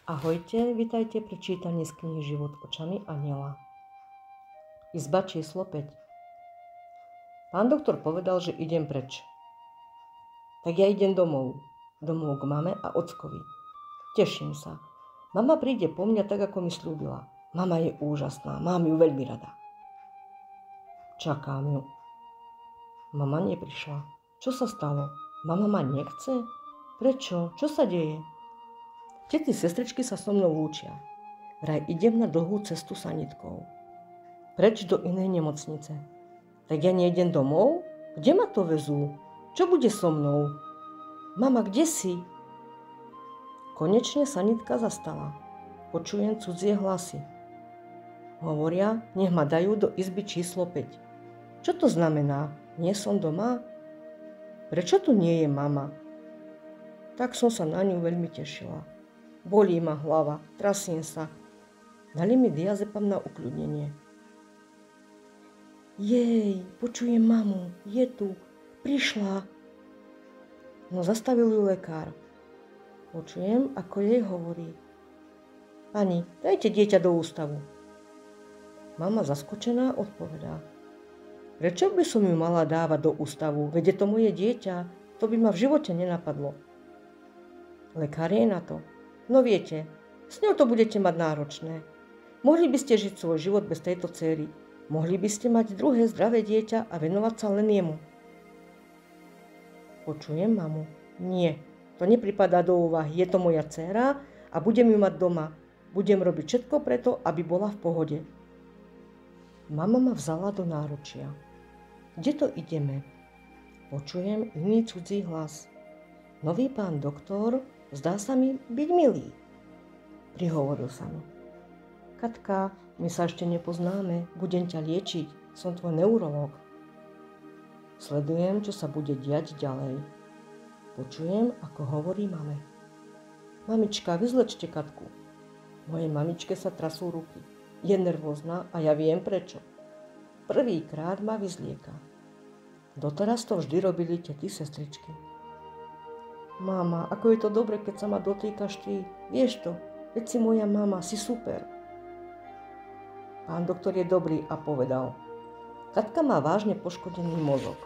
Ahojte, vitajte pri čítaní z knihy Život očami anjela. Izba číslo 5. Pán doktor povedal, že idem preč. Tak ja idem domov k mame a ockovi. Teším sa. Mama príde po mňa tak, ako mi slúbila. Mama je úžasná, mám ju veľmi rada. Čakám ju. Mama neprišla. Čo sa stalo? Mama ma nechce? Prečo? Čo sa deje? Tety sestričky sa so mnou lúčia. Vraj idem na dlhú cestu sanitkou. Preč do inej nemocnice. Tak ja nejdem domov? Kde ma to vezú? Čo bude so mnou? Mama, kde si? Konečne sanitka zastala. Počujem cudzie hlasy. Hovoria, nech ma dajú do izby číslo 5. Čo to znamená? Nie som doma? Prečo tu nie je mama? Tak som sa na ňu veľmi tešila. Bolí ma hlava, trasím sa. Dali mi diazepam na ukľudnenie. Jej, počujem mamu, je tu, prišla. No zastavil ju lekár. Počujem, ako jej hovorí. Pani, dajte dieťa do ústavu. Mama zaskočená odpovedá. Prečo by som ju mala dávať do ústavu? Veď je to moje dieťa, to by ma v živote nenapadlo. Lekár je na to. No viete, s ňou to budete mať náročné. Mohli by ste žiť svoj život bez tejto dcéry. Mohli by ste mať druhé zdravé dieťa a venovať sa len jemu. Počujem mamu. Nie, to nepripadá do úvahy. Je to moja dcéra a budem ju mať doma. Budem robiť všetko preto, aby bola v pohode. Mama ma vzala do náručia. Kde to ideme? Počujem iný cudzí hlas. Nový pán doktor zdá sa mi byť milý. Prihovoril sa mi. Katka, my sa ešte nepoznáme, budem ťa liečiť, som tvoj neurológ. Sledujem, čo sa bude diať ďalej. Počujem, ako hovorí mame. Mamička, vyzlečte Katku. Mojej mamičke sa trasú ruky. Je nervózna a ja viem prečo. Prvýkrát ma vyzlieka. Doteraz to vždy robili tety sestričky. Mama, ako je to dobre, keď sa ma dotýkaš ty. Vieš to, veď si moja mama, si super. Pán doktor je dobrý a povedal. Katka má vážne poškodený mozog.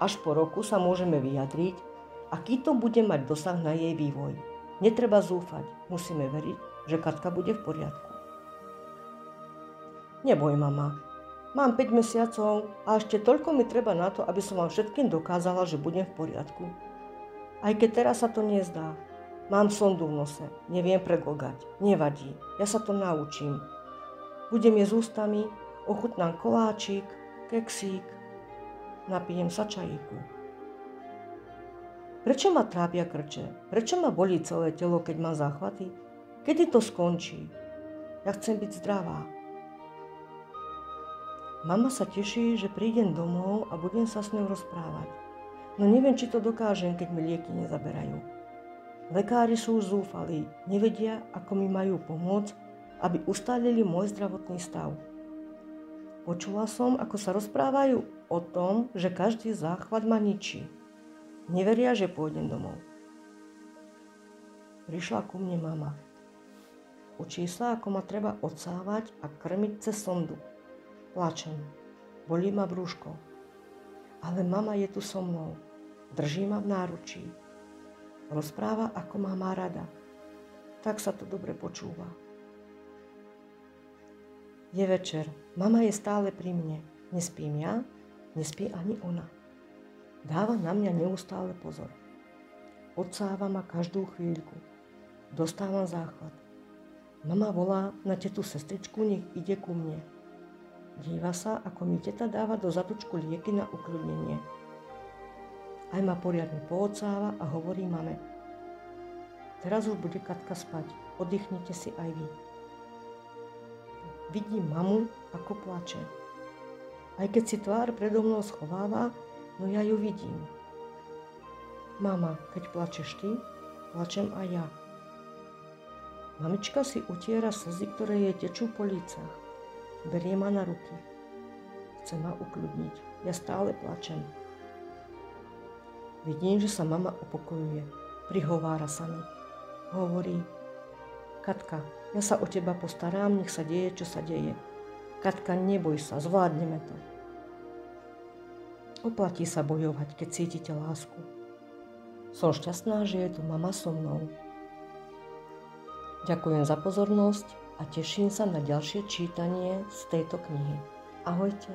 Až po roku sa môžeme vyjadriť, aký to bude mať dosah na jej vývoj. Netreba zúfať, musíme veriť, že Katka bude v poriadku. Neboj, mama. Mám 5 mesiacov a ešte toľko mi treba na to, aby som vám všetkým dokázala, že budem v poriadku. Aj keď teraz sa to nezdá. Mám sondu v nose, neviem preglgať. Nevadí, ja sa to naučím. Budem jesť ústami, ochutnám koláčik, keksík, napijem sa čajíku. Prečo ma trápia krče? Prečo ma bolí celé telo, keď mám záchvaty? Kedy to skončí? Ja chcem byť zdravá. Mama sa teší, že prídem domov a budem sa s ňou rozprávať. No neviem, či to dokážem, keď mi lieky nezaberajú. Lekári sú už zúfalí, nevedia, ako mi majú pomôcť, aby ustálili môj zdravotný stav. Počula som, ako sa rozprávajú o tom, že každý záchvat ma ničí. Neveria, že pôjdem domov. Prišla ku mne mama. Učí sa, ako ma treba odsávať a krmiť cez sondu. Plačem. Bolí ma brúško. Ale mama je tu so mnou. Drží ma v náručí. Rozpráva, ako ma má rada. Tak sa to dobre počúva. Je večer. Mama je stále pri mne. Nespím ja, nespí ani ona. Dáva na mňa neustále pozor. Odsáva ma každú chvíľku. Dostávam záchvat. Mama volá na tetu sestričku, nech ide ku mne. Díva sa, ako mi teta dáva do zatočku lieky na ukľudnenie. Aj ma poriadne poodsáva a hovorí mame. Teraz už bude Katka spať, oddychnite si aj vy. Vidím mamu, ako plače. Aj keď si tvár predo mnou schováva, no ja ju vidím. Mama, keď plačeš ty, plačem aj ja. Mamička si utiera slzy, ktoré jej tečú po lícach. Berie ma na ruky. Chce ma ukľudniť. Ja stále plačem. Vidím, že sa mama upokojuje. Prihovára sa mi. Hovorí, Katka, ja sa o teba postarám, nech sa deje, čo sa deje. Katka, neboj sa, zvládneme to. Oplatí sa bojovať, keď cítite lásku. Som šťastná, že je tu mama so mnou. Ďakujem za pozornosť a teším sa na ďalšie čítanie z tejto knihy. Ahojte.